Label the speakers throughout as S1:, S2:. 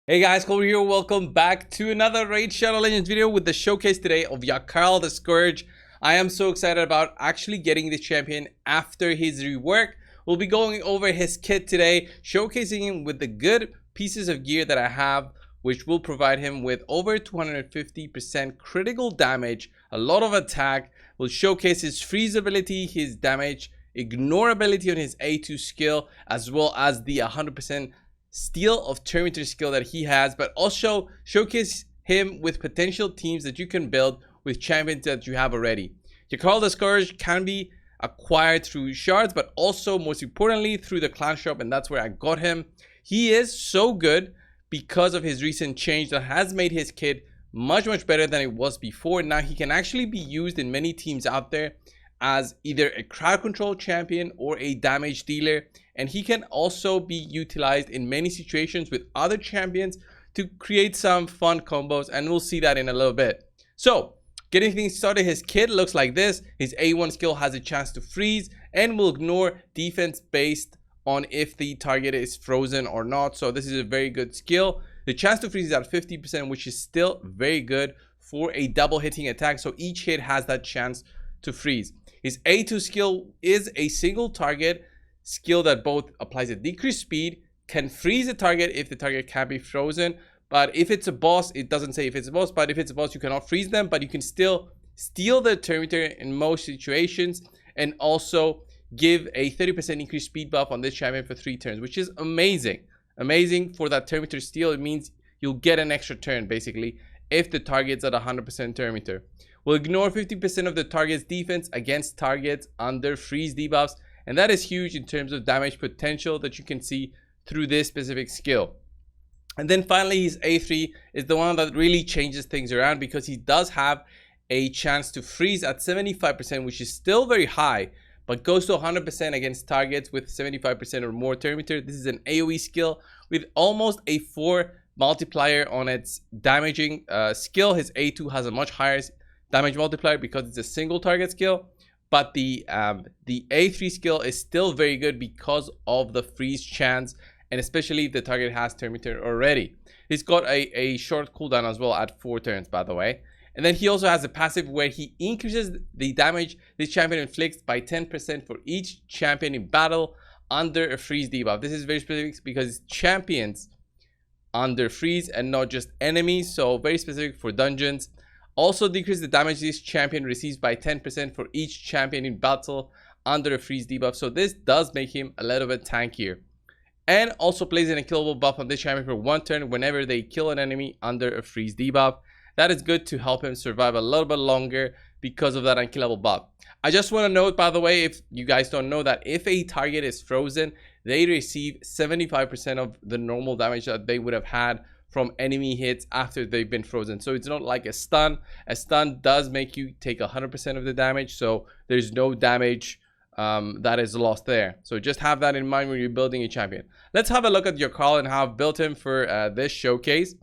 S1: Hey guys, Cole here. Welcome back to another Raid Shadow Legends video with the showcase today of Yakarl The Scourge. I am so excited about actually getting this champion after his rework. We'll be going over his kit today, showcasing him with the good pieces of gear that I have, which will provide him with over 250% critical damage, a lot of attack. We'll showcase his freeze ability, his damage ignorability on his A2 skill, as well as the 100% steal of Terminator skill that he has, but also showcase him with potential teams that you can build with champions that you have already. Yakarl The Scourge can be acquired through shards, but also most importantly through the clan shop, and that's where I got him. He is so good because of his recent change that has made his kit much better than it was before. Now he can actually be used in many teams out there as either a crowd control champion or a damage dealer, and he can also be utilized in many situations with other champions to create some fun combos, and we'll see that in a little bit. So getting things started, his kit looks like this. His A1 skill has a chance to freeze and will ignore defense based on if the target is frozen or not, so this is a very good skill. The chance to freeze is at 50%, which is still very good for a double hitting attack, so each hit has that chance to freeze. His A2 skill is a single target skill that both applies a decreased speed, can freeze a target if the target can be frozen, but if it's a boss, it doesn't say if it's a boss, but if it's a boss you cannot freeze them, but you can still steal the Terminator in most situations, and also give a 30% increased speed buff on this champion for 3 turns, which is amazing for that Terminator steal. It means you'll get an extra turn basically if the target's at 100% Terminator. Will ignore 50% of the target's defense against targets under freeze debuffs, and that is huge in terms of damage potential that you can see through this specific skill. And then finally, his A3 is the one that really changes things around, because he does have a chance to freeze at 75%, which is still very high, but goes to 100% against targets with 75% or more Terminator. This is an AoE skill with almost a 4 multiplier on its damaging skill. His A2 has a much higher damage multiplier because it's a single target skill, but the A3 skill is still very good because of the freeze chance, and especially if the target has Terminator already. He's got a short cooldown as well at 4 turns, by the way. And then he also has a passive where he increases the damage this champion inflicts by 10% for each champion in battle under a freeze debuff. This is very specific because it's champions under freeze and not just enemies, so very specific for dungeons. Also decrease the damage this champion receives by 10% for each champion in battle under a freeze debuff, so this does make him a little bit tankier. And also plays an unkillable buff on this champion for 1 turn whenever they kill an enemy under a freeze debuff. That is good to help him survive a little bit longer because of that unkillable buff. I just want to note, by the way, if you guys don't know, that if a target is frozen, they receive 75% of the normal damage that they would have had from enemy hits after they've been frozen. So it's not like a stun. A stun does make you take 100% of the damage, so there's no damage that is lost there. So just have that in mind when you're building a champion. Let's have a look at Yakarl and how I've built him for this showcase.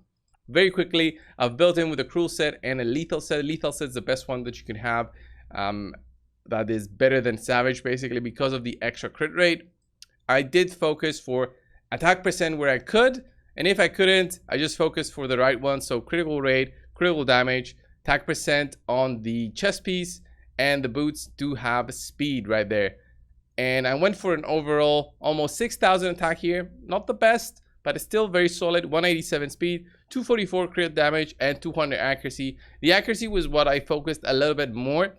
S1: Very quickly, I've built him with a cruel set and a lethal set. Lethal set is the best one that you can have. That is better than savage basically because of the extra crit rate. I did focus for attack percent where I could, and if I couldn't, I just focused for the right one. So critical rate, critical damage, attack percent on the chest piece, and the boots do have speed right there. And I went for an overall almost 6,000 attack here. Not the best, but it's still very solid. 187 speed, 244 crit damage, and 200 accuracy. The accuracy was what I focused a little bit more,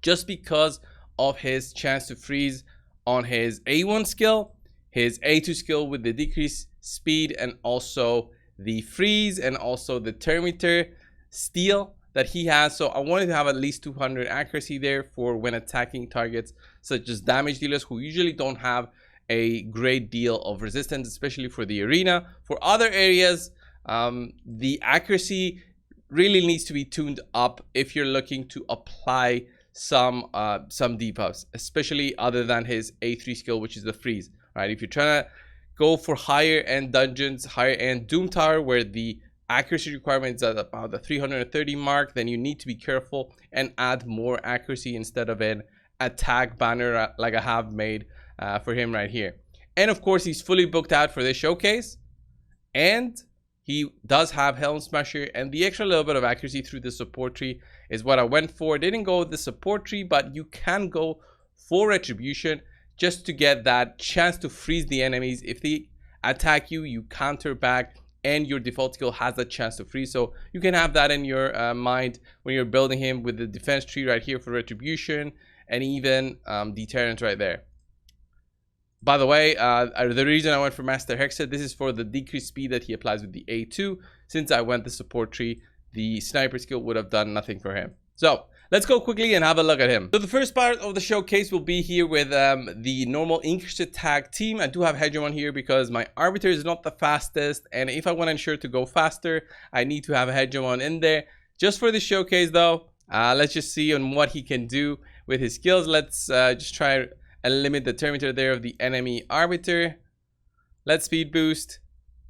S1: just because of his chance to freeze on his A1 skill, his A2 skill with the decreased speed, and also the freeze, and also the Terminator steal that he has. So I wanted to have at least 200 accuracy there for when attacking targets such as damage dealers who usually don't have a great deal of resistance, especially for the arena. For other areas, the accuracy really needs to be tuned up if you're looking to apply some debuffs, especially other than his A3 skill, which is the freeze. Right? If you're trying to go for higher end dungeons, higher end Doom Tower, where the accuracy requirement is at about the 330 mark, then you need to be careful and add more accuracy instead of an attack banner like I have made for him right here. And of course, he's fully booked out for this showcase, and he does have Helm Smasher, and the extra little bit of accuracy through the support tree is what I went for. Didn't go with the support tree, but you can go for Retribution just to get that chance to freeze the enemies. If they attack you, you counter back, and your default skill has a chance to freeze. So you can have that in your mind when you're building him with the defense tree right here for Retribution, and even Deterrence right there. By the way, the reason I went for Master Hexer, this is for the decreased speed that he applies with the A2. Since I went the support tree, the sniper skill would have done nothing for him. So let's go quickly and have a look at him. So the first part of the showcase will be here with the normal increased attack team. I do have Hegemon here because my Arbiter is not the fastest, and if I want to ensure to go faster, I need to have a Hegemon in there. Just for the showcase though, let's just see on what he can do with his skills. Let's just try and limit the Terminator there of the enemy Arbiter. Let's speed boost.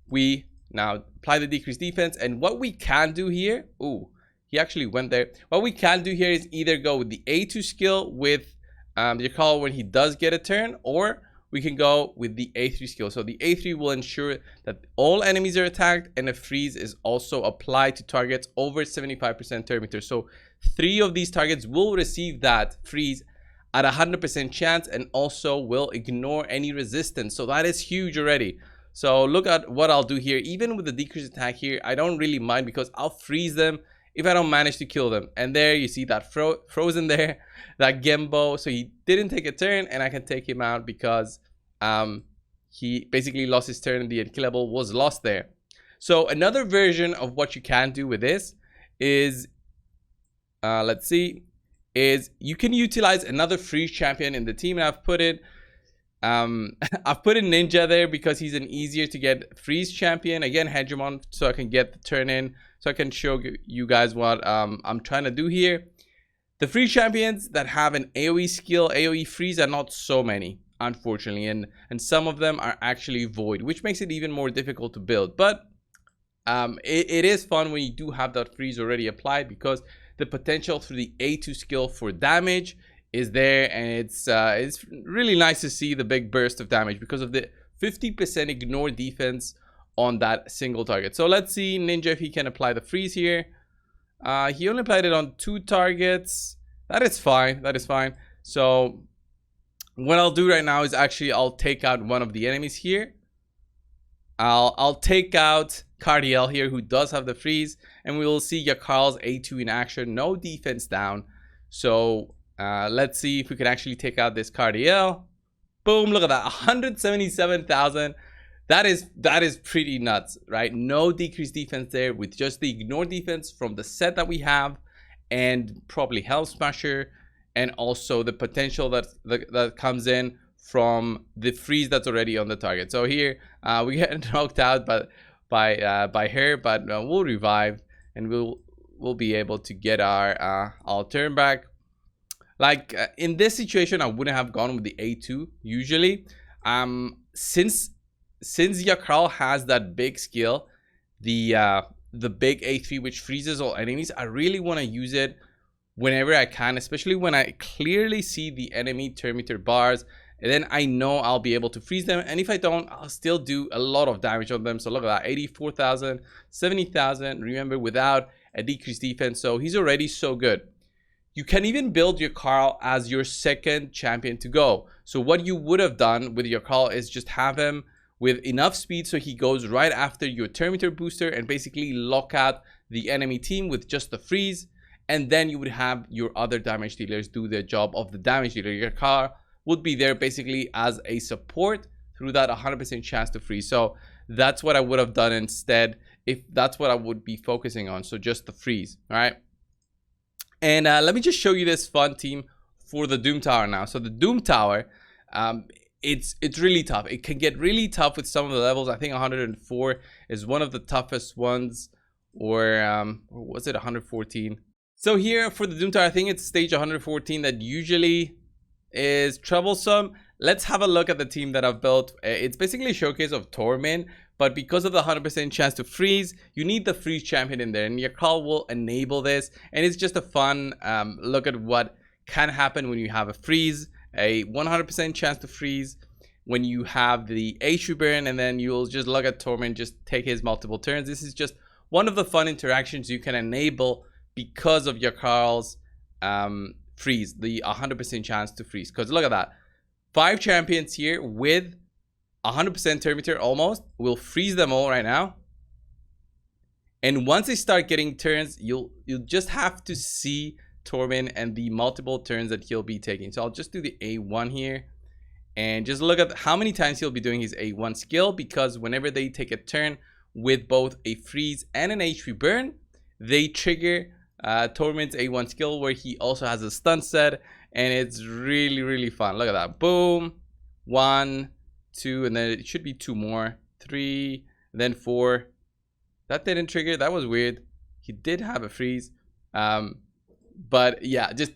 S1: We now apply the decreased defense, and what we can do here, ooh, he actually went there. What we can do here is either go with the A2 skill with Yakarl when he does get a turn, or we can go with the A3 skill. So the A3 will ensure that all enemies are attacked, and a freeze is also applied to targets over 75% Terminator. So 3 of these targets will receive that freeze at 100% chance, and also will ignore any resistance. So that is huge already. So look at what I'll do here. Even with the decreased attack here, I don't really mind because I'll freeze them if I don't manage to kill them. And there you see that frozen there, that Gembo. So he didn't take a turn, and I can take him out because he basically lost his turn, and the unkillable was lost there. So another version of what you can do with this is, let's see, is you can utilize another freeze champion in the team, and I've put it I've put in Ninja there because he's an easier to get freeze champion. Again, Hegemon, so I can get the turn in, so I can show you guys what I'm trying to do here. The freeze champions that have an AoE skill, AoE freeze, are not so many, unfortunately, and some of them are actually void, which makes it even more difficult to build. But it is fun when you do have that freeze already applied, because the potential through the A2 skill for damage is there, and it's really nice to see the big burst of damage because of the 50% ignore defense on that single target. So let's see Ninja if he can apply the freeze here. He only applied it on 2 targets. That is fine. That is fine. So what I'll do right now is actually I'll take out one of the enemies here. I'll take out Cardiel here, who does have the freeze, and we will see Yakarl's A2 in action. No defense down. So let's see if we can actually take out this Cardiel. Boom, look at that, 177,000. That is pretty nuts, right? No decreased defense there, with just the ignore defense from the set that we have, and probably Helm Smasher, and also the potential that comes in from the freeze that's already on the target. So here we get knocked out by her, but we'll revive, and we'll be able to get our turn back. Like in this situation, I wouldn't have gone with the A2 usually. Since Yakarl has that big skill, the big A3, which freezes all enemies, I really want to use it whenever I can, especially when I clearly see the enemy Terminator bars, and then I know I'll be able to freeze them. And if I don't, I'll still do a lot of damage on them. So look at that, 84,000, 70,000, remember, without a decreased defense. So he's already so good. You can even build Yakarl as your second champion to go. So what you would have done with Yakarl is just have him with enough speed so he goes right after your Terminator booster and basically lock out the enemy team with just the freeze. And then you would have your other damage dealers do their job of the damage dealer. Yakarl would be there basically as a support through that 100% chance to freeze. So that's what I would have done instead, if that's what I would be focusing on. So just the freeze, all right? And let me just show you this fun team for the Doom Tower now. So the Doom Tower, it's really tough. It can get really tough with some of the levels. I think 104 is one of the toughest ones, or was it 114? So here for the Doom Tower, I think it's stage 114 that usually is troublesome. Let's have a look at the team that I've built. It's basically a showcase of Torment, but because of the 100% chance to freeze, you need the freeze champion in there, and Yakarl will enable this. And it's just a fun look at what can happen when you have a freeze, a 100% chance to freeze, when you have the HP burn, and then you'll just look at Torment, just take his multiple turns. This is just one of the fun interactions you can enable because of Yakarl's freeze, the 100% chance to freeze. Because look at that, 5 champions here with 100% turn meter almost. We'll freeze them all right now. And once they start getting turns, you'll just have to see Torment and the multiple turns that he'll be taking. So I'll just do the A1 here and just look at how many times he'll be doing his A1 skill, because whenever they take a turn with both a freeze and an HP burn, they trigger Torment's A1 skill, where he also has a stun set, and it's really, really fun. Look at that. Boom. 1, 2, and then it should be 2 more. 3, then 4. That didn't trigger. That was weird. He did have a freeze. But yeah, just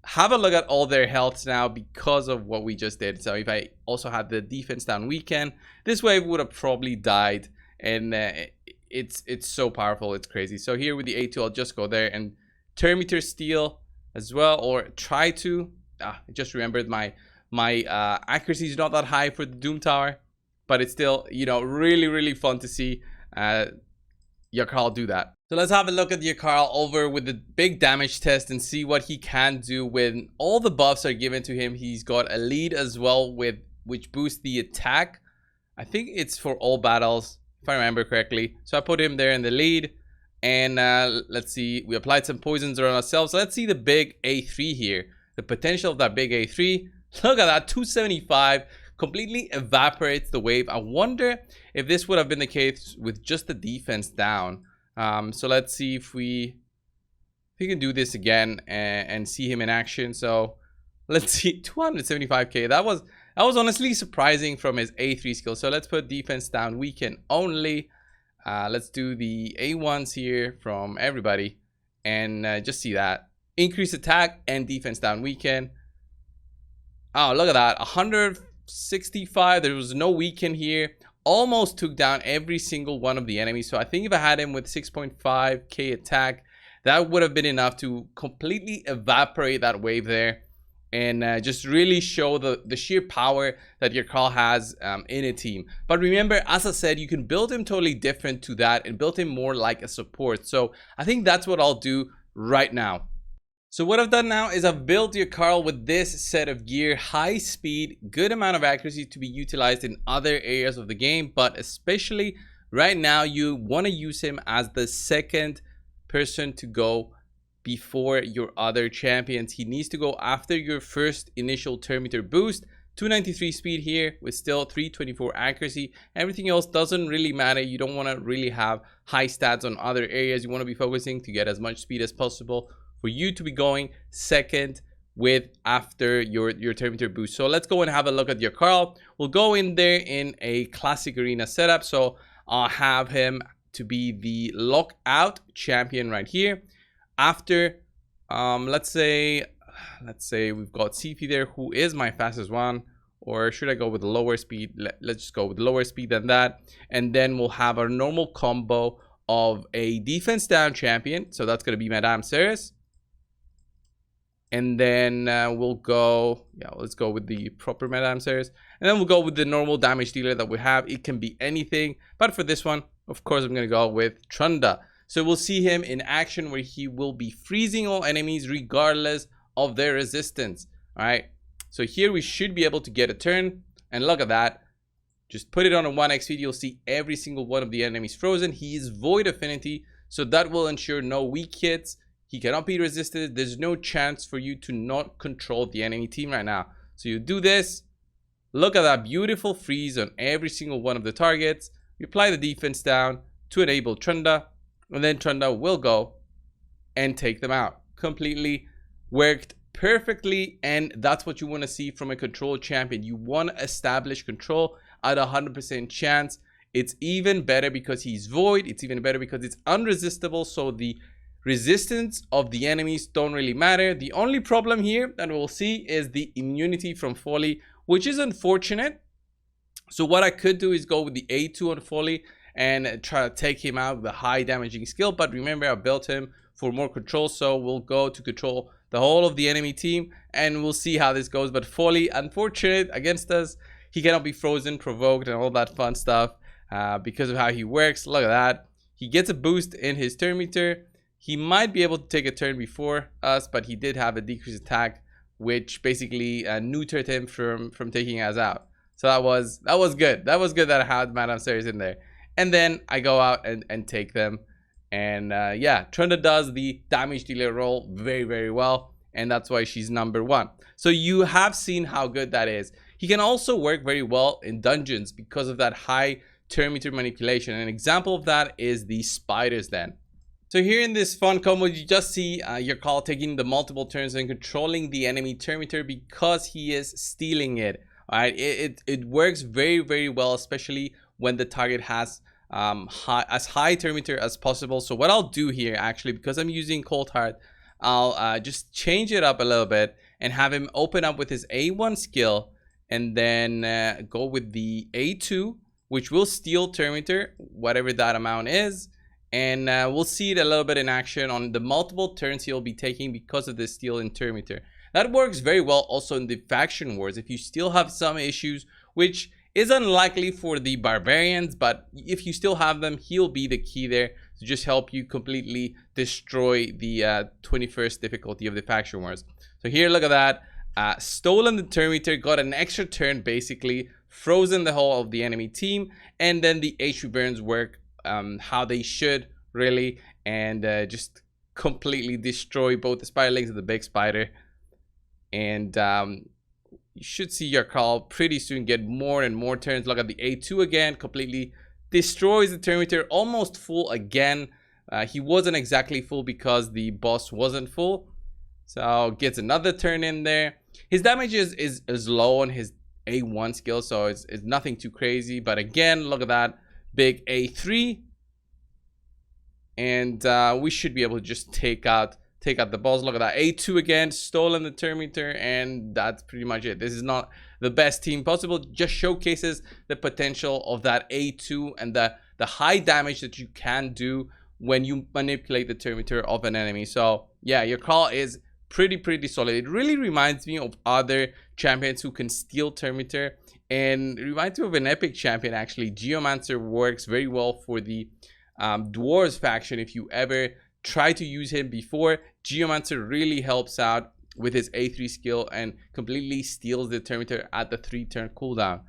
S1: have a look at all their healths now because of what we just did. So if I also had the defense down weekend, this wave would have probably died. And it's so powerful, it's crazy. So here with the A2, I'll just go there and turn meter steal as well, or try to. I just remembered my accuracy is not that high for the Doom Tower, but it's still, you know, really, really fun to see Yakarl do that. So let's have a look at Yakarl over with the big damage test and see what he can do when all the buffs are given to him. He's got a lead as well, with which boosts the attack. I think it's for all battles, if I remember correctly. So I put him there in the lead, and let's see, we applied some poisons around ourselves. So let's see the big A3 here, the potential of that big A3. Look at that, 275 completely evaporates the wave. I wonder if this would have been the case with just the defense down. So let's see if we can do this again and see him in action. So let's see, 275k. That was honestly surprising from his A3 skill. So let's put defense down weekend only. Let's do the A1s here from everybody, and just see that increase attack and defense down weekend. Oh, look at that, 165. There was no weekend here. Almost took down every single one of the enemies. So I think if I had him with 6.5k attack, that would have been enough to completely evaporate that wave there, and just really show the sheer power that Yakarl has in a team. But remember, as I said, you can build him totally different to that and build him more like a support. So I think that's what I'll do right now. So what I've done now is I've built Yakarl with this set of gear: high speed, good amount of accuracy to be utilized in other areas of the game, but especially right now you want to use him as the second person to go before your other champions. He needs to go after your first initial turn meter boost. 293 speed here with still 324 accuracy. Everything else doesn't really matter. You don't want to really have high stats on other areas. You want to be focusing to get as much speed as possible for you to be going second with after your turn meter boost. So let's go and have a look at Yakarl. We'll go in there in a classic arena setup. So I'll have him to be the lockout champion right here. After let's say we've got CP there, who is my fastest one, or should I go with lower speed? Let's just go with lower speed than that, and then we'll have our normal combo of a defense down champion. So that's going to be Madame Ceres. And then we'll go, let's go with the proper Madame Ceres. And then we'll go with the normal damage dealer that we have. It can be anything, but for this one, of course, I'm going to go with Trunda. So we'll see him in action, where he will be freezing all enemies regardless of their resistance. All right. So here we should be able to get a turn. And look at that. Just put it on a 1x speed. You'll see every single one of the enemies frozen. He is void affinity, so that will ensure no weak hits. He cannot be resisted. There's no chance for you to not control the enemy team right now. So you do this. Look at that beautiful freeze on every single one of the targets. You apply the defense down to enable Trunda, and then Trunda will go and take them out. Completely worked perfectly, and that's what you want to see from a control champion. You want to establish control at 100% chance. It's even better because he's void. It's even better because it's unresistible, so the resistance of the enemies don't really matter. The only problem here that we'll see is the immunity from Folly, which is unfortunate. So what I could do is go with the A2 on Folly and try to take him out with a high damaging skill. But remember, I built him for more control, so we'll go to control the whole of the enemy team, and we'll see how this goes. But Folly, unfortunate against us, he cannot be frozen, provoked, and all that fun stuff because of how he works. Look at that. He gets a boost in his turn meter. He might be able to take a turn before us, but he did have a decreased attack, which basically neutered him from taking us out. So that was good. That was good that I had Madame Series in there. And then I go out and take them. And yeah, Trunda does the damage dealer role very, very well. And that's why she's number 1. So you have seen how good that is. He can also work very well in dungeons because of that high turn meter manipulation. An example of that is the spiders then. So here in this fun combo, you just see Yakarl taking the multiple turns and controlling the enemy turn meter because he is stealing it. All right, it works very, very well, especially when the target has as high turn meter as possible. So what I'll do here, actually, because I'm using Cold Heart, I'll just change it up a little bit and have him open up with his A1 skill and then go with the A2, which will steal turn meter, whatever that amount is. And we'll see it a little bit in action on the multiple turns he'll be taking because of this steal in turn meter. That works very well also in the faction wars. If you still have some issues, which is unlikely for the barbarians, but if you still have them, he'll be the key there to just help you completely destroy the 21st difficulty of the faction wars. So here, look at that. Stolen the turn meter, got an extra turn basically, frozen the whole of the enemy team, and then the HP burns work how they should really, and just completely destroy both the spiderlings and the big spider. And you should see Yakarl pretty soon get more and more turns. Look at the A2 again, completely destroys the turn meter, almost full again. He wasn't exactly full because the boss wasn't full, so gets another turn in there. His damage is low on his A1 skill, so it's nothing too crazy. But again, look at that big A3, and we should be able to just take out the balls. Look at that A2 again, stolen the turn meter, and that's pretty much it. This is not the best team possible, just showcases the potential of that A2 and the high damage that you can do when you manipulate the turn meter of an enemy. So yeah, your call is pretty solid. It really reminds me of other champions who can steal turn meter, and it reminds me of an epic champion actually. Geomancer works very well for the dwarves faction. If you ever try to use him before, Geomancer really helps out with his A3 skill and completely steals the turn meter at the 3-turn cooldown.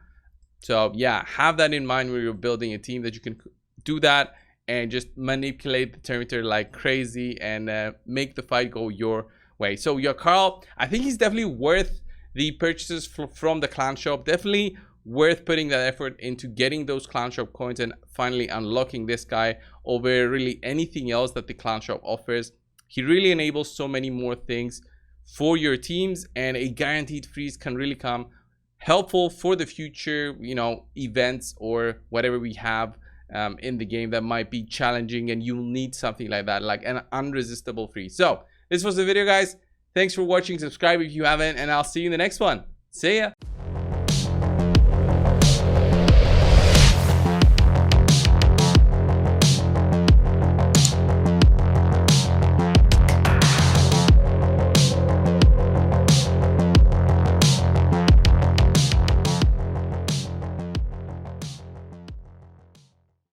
S1: So yeah, have that in mind when you're building a team, that you can do that and just manipulate the turn meter like crazy and make the fight go your way. So Yakarl, I think he's definitely worth the purchases from the clan shop. Definitely worth putting that effort into getting those clan shop coins and finally unlocking this guy over really anything else that the clan shop offers. He really enables so many more things for your teams, and a guaranteed freeze can really come helpful for the future, you know, events or whatever we have in the game that might be challenging, and you'll need something like that, like an unresistible freeze. So this was the video, guys. Thanks for watching. Subscribe if you haven't, and I'll see you in the next one. See ya.